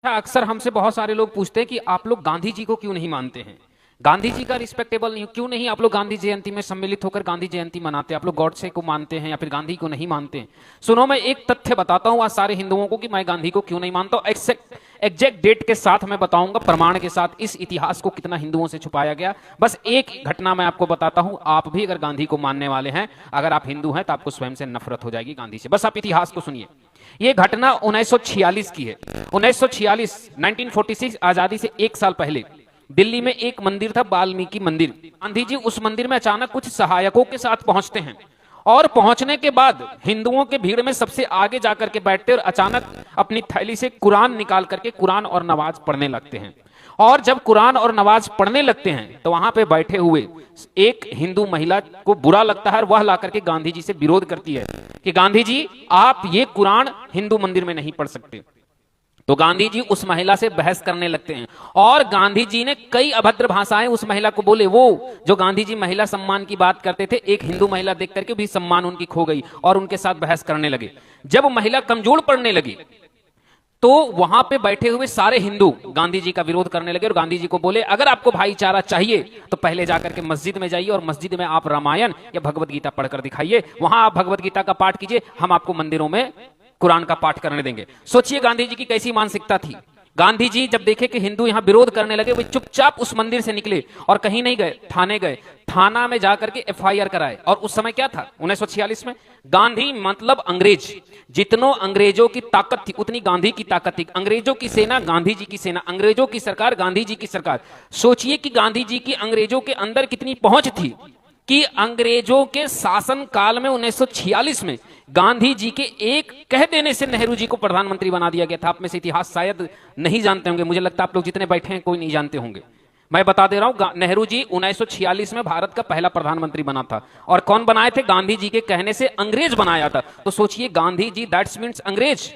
अक्सर हमसे बहुत सारे लोग पूछते हैं कि आप लोग गांधी जी को क्यों नहीं मानते हैं, गांधी जी का रिस्पेक्टेबल नहीं क्यों नहीं आप लोग गांधी जयंती में सम्मिलित होकर गांधी जयंती मनाते हैं, आप लोग गॉडसे को मानते हैं या फिर गांधी को नहीं मानते हैं। सुनो, मैं एक तथ्य बताता हूं आज सारे हिंदुओं को कि मैं गांधी को क्यों नहीं मानता हूं। एग्जैक्ट डेट के साथ मैं बताऊंगा, प्रमाण के साथ, इस इतिहास को कितना हिंदुओं से छुपाया गया। बस एक घटना मैं आपको बताता हूं। आप भी अगर गांधी को मानने वाले हैं, अगर आप हिंदू हैं, तो आपको स्वयं से नफरत हो जाएगी गांधी से। बस आप इतिहास को सुनिए। ये घटना 1946 की है। 1946 1946 आजादी से एक साल पहले दिल्ली में एक मंदिर था, वाल्मीकि मंदिर। गांधी जी उस मंदिर में अचानक कुछ सहायकों के साथ पहुंचते हैं और पहुंचने के बाद हिंदुओं के भीड़ में सबसे आगे जाकर के बैठते और अचानक अपनी थैली से कुरान निकाल करके कुरान और नमाज पढ़ने लगते हैं। और जब कुरान और नमाज पढ़ने लगते हैं तो वहां पे बैठे हुए एक हिंदू महिला को बुरा लगता है और वह लाकर के गांधी जी से विरोध करती है कि गांधी जी, आप ये कुरान हिंदू मंदिर में नहीं पढ़ सकते। तो गांधी जी उस महिला से बहस करने लगते हैं और गांधी जी ने कई अभद्र भाषाएं उस महिला को बोले। वो जो गांधी जी महिला सम्मान की बात करते थे, एक हिंदू महिला देख करके भी सम्मान उनकी खो गई और उनके साथ बहस करने लगे। जब महिला कमजोर पड़ने लगी तो वहां पे बैठे हुए सारे हिंदू गांधी जी का विरोध करने लगे और गांधी जी को बोले, अगर आपको भाईचारा चाहिए तो पहले जाकर के मस्जिद में जाइए और मस्जिद में आप रामायण या भगवत गीता पढ़कर दिखाइए, वहां आप भगवत गीता का पाठ कीजिए, हम आपको मंदिरों में कुरान का पाठ करने देंगे। सोचिए गांधी जी की कैसी मानसिकता थी। गांधी जी जब देखे कि हिंदू यहां विरोध करने लगे, वे चुपचाप उस मंदिर से निकले और कहीं नहीं गए, थाने गए। थाना में जाकर के एफआईआर कराए। और उस समय क्या था 1946 में, गांधी मतलब अंग्रेज। जितनों अंग्रेजों की ताकत थी उतनी गांधी की ताकत थी। अंग्रेजों की सेना गांधी जी की सेना, अंग्रेजों की सरकार गांधी जी की सरकार। सोचिए कि गांधी जी की अंग्रेजों के अंदर कितनी पहुंच थी कि अंग्रेजों के शासन काल में 1946 में गांधी जी के एक कह देने से नेहरू जी को प्रधानमंत्री बना दिया गया था। आप में से इतिहास शायद नहीं जानते होंगे, मुझे लगता है आप लोग जितने बैठे हैं कोई नहीं जानते होंगे। मैं बता दे रहा हूं, नेहरू जी 1946 में भारत का पहला प्रधानमंत्री बना था। और कौन बनाए थे? गांधी जी के कहने से अंग्रेज बनाया था। तो सोचिए, गांधी जी दैट्स मीन्स अंग्रेज,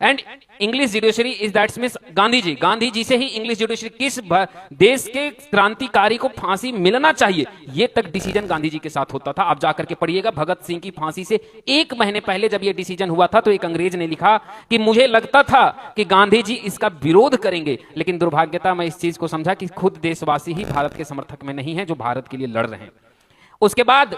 and English judiciary is that's means Gandhi ji. Gandhi ji से ही इंग्लिश जुडिशरी, किस देश के क्रांतिकारी को फांसी मिलना चाहिए, ये तक डिसीजन गांधी जी के साथ होता था। आप जाकर के पढ़िएगा, भगत सिंह की फांसी से एक महीने पहले जब ये डिसीजन हुआ था तो एक अंग्रेज ने लिखा कि मुझे लगता था कि गांधी जी इसका विरोध करेंगे, लेकिन दुर्भाग्यता मैं इस चीज को समझा कि खुद देशवासी ही भारत के समर्थक में नहीं है जो भारत के लिए लड़ रहे हैं। उसके बाद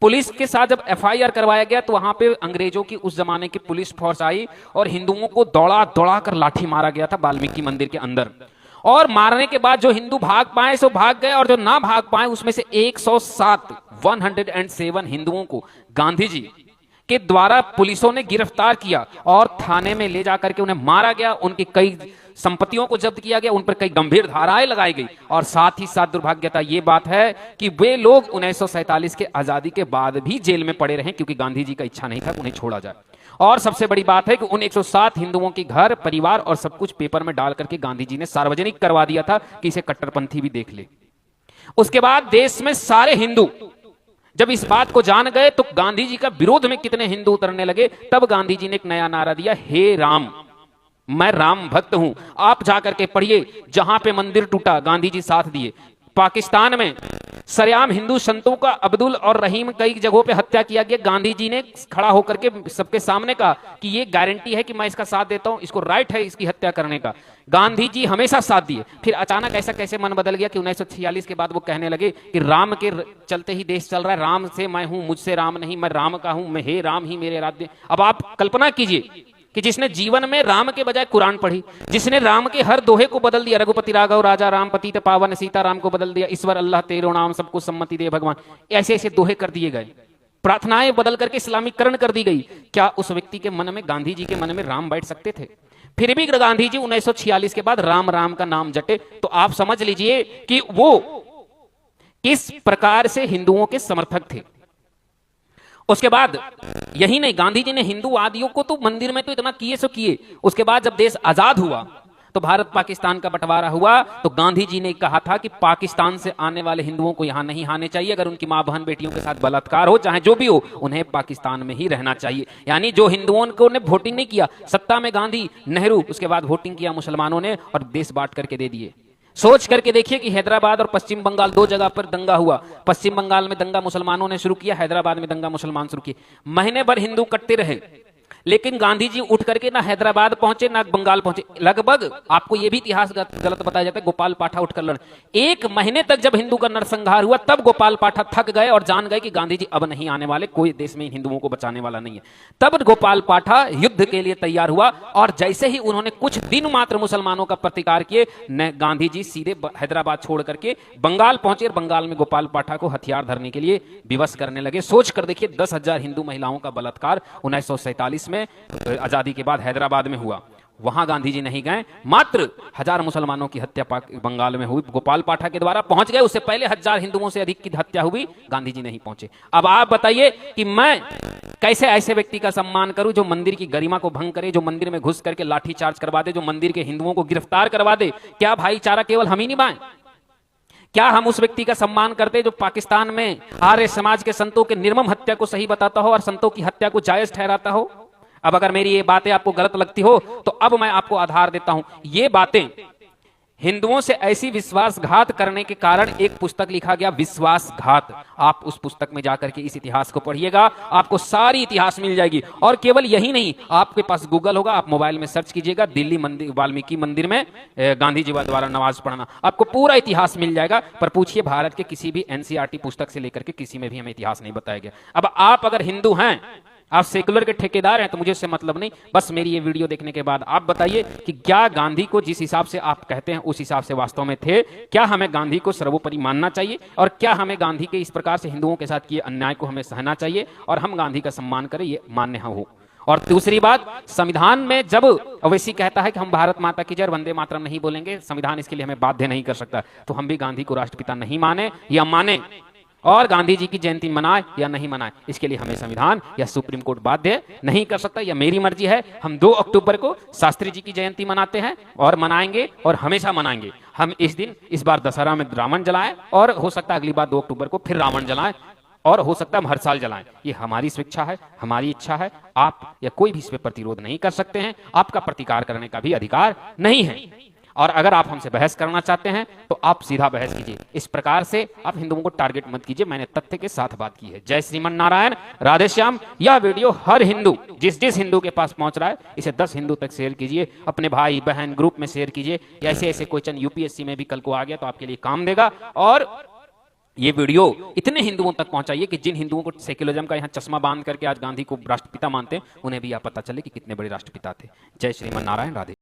पुलिस के साथ जब एफआईआर करवाया गया तो वहां पे अंग्रेजों की उस जमाने की पुलिस फोर्स आई और हिंदुओं को दौड़ा दौड़ा कर लाठी मारा गया था वाल्मीकि मंदिर के अंदर। और मारने के बाद जो हिंदू भाग पाए सो भाग गए, और जो ना भाग पाए उसमें से 107 हिंदुओं को गांधी जी के द्वारा पुलिसों ने गिरफ्तार किया और थाने में ले जाकर के उन्हें मारा गया। उनकी कई संपत्तियों को जब्त किया गया, उन पर कई गंभीर धाराएं लगाई गई। और साथ ही साथ दुर्भाग्यता ये बात है कि वे लोग 1947 के आजादी के बाद भी जेल में पड़े रहे, क्योंकि गांधी जी का इच्छा नहीं था उन्हें छोड़ा जाए। और सबसे बड़ी बात है कि उन 107 हिंदुओं के घर परिवार और सब कुछ पेपर में डाल करके गांधी जी ने सार्वजनिक करवा दिया था कि इसे कट्टरपंथी भी देख ले। उसके बाद देश में सारे हिंदू जब इस बात को जान गए तो गांधी जी का विरोध में कितने हिंदू उतरने लगे। तब गांधी जी ने एक नया नारा दिया, हे राम, मैं राम भक्त हूं। आप जाकर के पढ़िए, जहां पे मंदिर टूटा गांधी जी साथ दिए। पाकिस्तान में सरेआम हिंदू संतों का अब्दुल और रहीम कई जगहों पे हत्या किया गया। गांधी जी ने खड़ा होकर के सबके सामने कहा कि ये गारंटी है कि मैं इसका साथ देता हूं, इसको राइट है इसकी हत्या करने का। गांधी जी हमेशा साथ दिए। फिर अचानक ऐसा कैसे मन बदल गया कि 1946 के बाद वो कहने लगे कि राम के चलते ही देश चल रहा है, राम से मैं हूं, मुझसे राम नहीं, मैं राम का हूं, मैं हे राम ही मेरे राज्य। अब आप कल्पना कीजिए कि जिसने जीवन में राम के बजाय कुरान पढ़ी, जिसने राम के हर दोहे को बदल दिया, रघुपति राघव राजा राम पतित पावन सीता राम को बदल दिया, ईश्वर अल्लाह तेरो नाम सबको सम्मति दे भगवान, ऐसे ऐसे दोहे कर दिए गए, प्रार्थनाएं बदल करके इस्लामीकरण कर दी गई। क्या उस व्यक्ति के मन में, गांधी जी के मन में राम बैठ सकते थे? फिर भी गांधी जी 1946 के बाद राम राम का नाम जटे। तो आप समझ लीजिए कि वो किस प्रकार से हिंदुओं के समर्थक थे। उसके बाद यही नहीं, गांधी जी ने हिंदूवादियों को तो मंदिर में तो इतना किए सो किए। उसके बाद जब देश आजाद हुआ तो भारत पाकिस्तान का बंटवारा हुआ तो गांधी जी ने कहा था कि पाकिस्तान से आने वाले हिंदुओं को यहां नहीं आने चाहिए। अगर उनकी मां बहन बेटियों के साथ बलात्कार हो, चाहे जो भी हो, उन्हें पाकिस्तान में ही रहना चाहिए। यानी जो हिंदुओं को ने वोटिंग नहीं किया, सत्ता में गांधी नेहरू, उसके बाद वोटिंग किया मुसलमानों ने और देश बांट करके दे दिए। सोच करके देखिए कि हैदराबाद और पश्चिम बंगाल दो जगह पर दंगा हुआ। पश्चिम बंगाल में दंगा मुसलमानों ने शुरू किया, हैदराबाद में दंगा मुसलमान शुरू किए। महीने भर हिंदू कटते रहे, लेकिन गांधी जी उठ करके ना हैदराबाद पहुंचे ना बंगाल पहुंचे। लगभग आपको यह भी इतिहास गलत बताया जाता है, गोपाल पाठा उठकर लड़, 1 महीने तक जब हिंदू का नरसंहार हुआ तब गोपाल पाठा थक गए और जान गए कि गांधी जी अब नहीं आने वाले, कोई देश में हिंदुओं को बचाने वाला नहीं है। तब गोपाल पाठा युद्ध के लिए तैयार हुआ और जैसे ही उन्होंने कुछ दिन मात्र मुसलमानों का प्रतिकार किए, गांधी जी सीधे हैदराबाद छोड़ करके बंगाल पहुंचे और बंगाल में गोपाल पाठा को हथियार धरने के लिए विवश करने लगे। सोच कर देखिए, 10,000 हिंदू महिलाओं का बलात्कार 1947 में आजादी के बाद हैदराबाद में हुआ। वहां गांधी जी नहीं गए, मात्र 1000 मुसलमानों की हत्या बंगाल में हुई गोपाल पाठा के द्वारा। पहुंच गए, उससे पहले 1000 हिंदुओं से अधिक की हत्या हुई, गांधी जी नहीं पहुंचे। अब आप बताइए कि मैं कैसे ऐसे व्यक्ति का सम्मान करूं जो मंदिर की गरिमा को भंग करे, जो मंदिर में घुस करके लाठीचार्ज करवा दे, जो मंदिर के हिंदुओं को गिरफ्तार करवा दे। क्या भाईचारा केवल हम ही निभाएं? क्या हम उस व्यक्ति का सम्मान करते जो पाकिस्तान में आर्य समाज के संतों के निर्मम हत्या को सही बताता हो और संतों की हत्या को जायज ठहराता हो? अब अगर मेरी ये बातें आपको गलत लगती हो तो अब मैं आपको आधार देता हूं। ये बातें हिंदुओं से ऐसी विश्वासघात करने के कारण एक पुस्तक लिखा गया, विश्वासघात। आप उस पुस्तक में जाकर के इस इतिहास को पढ़िएगा, आपको सारी इतिहास मिल जाएगी। और केवल यही नहीं, आपके पास गूगल होगा, आप मोबाइल में सर्च कीजिएगा दिल्ली मंदिर, वाल्मीकि मंदिर में गांधी जी द्वारा नमाज पढ़ना, आपको पूरा इतिहास मिल जाएगा। पर पूछिए, भारत के किसी भी एनसीईआरटी पुस्तक से लेकर के किसी में भी हमें इतिहास नहीं बताया गया। अब आप अगर हिंदू हैं, आप सेकुलर के ठेकेदार हैं, तो मुझे इससे मतलब नहीं। बस मेरी ये वीडियो देखने के बाद आप बताइए कि क्या गांधी को जिस हिसाब से आप कहते हैं उस हिसाब से वास्तव में थे? क्या हमें गांधी को सर्वोपरि मानना चाहिए और क्या हमें गांधी के इस प्रकार से हिंदुओं के साथ किए अन्याय को हमें सहना चाहिए और हम गांधी का सम्मान करें, ये मान्य हो? और दूसरी बात, संविधान में जब ओवैसी कहता है कि हम भारत माता की जय, वंदे मातरम नहीं बोलेंगे, संविधान इसके लिए हमें बाध्य नहीं कर सकता, तो हम भी गांधी को राष्ट्रपिता नहीं माने या माने और गांधी जी की जयंती मनाए या नहीं मनाए, इसके लिए हमें संविधान या सुप्रीम कोर्ट बाध्य नहीं कर सकता। या मेरी मर्जी है, हम 2 अक्टूबर को शास्त्री जी की जयंती मनाते हैं और मनाएंगे और हमेशा मनाएंगे। हम इस दिन, इस बार दशहरा में रावण जलाएं और हो सकता है अगली बार 2 अक्टूबर को फिर रावण जलाएं और हो सकता है हम हर साल जलाएं। ये हमारी स्वेच्छा है, हमारी इच्छा है। आप या कोई भी इस पर प्रतिरोध नहीं कर सकते हैं, आपका प्रतिकार करने का भी अधिकार नहीं है। और अगर आप हमसे बहस करना चाहते हैं तो आप सीधा बहस कीजिए, इस प्रकार से आप हिंदुओं को टारगेट मत कीजिए। मैंने तथ्य के साथ बात की है। जय श्रीमन नारायण, राधे श्याम। यह वीडियो हर हिंदू, जिस हिंदू के पास पहुंच रहा है, इसे 10 हिंदू तक शेयर कीजिए, अपने भाई बहन ग्रुप में शेयर कीजिए। ऐसे ऐसे क्वेश्चन यूपीएससी में भी कल को आ गया तो आपके लिए काम देगा। और ये वीडियो इतने हिंदुओं तक पहुंचाइए कि जिन हिंदुओं को सेक्युलरिज्म का यहाँ चश्मा बांध करके आज गांधी को राष्ट्रपिता मानते हैं, उन्हें भी यह पता चले कि कितने बड़े राष्ट्रपिता थे। जय श्रीमन नारायण, राधे।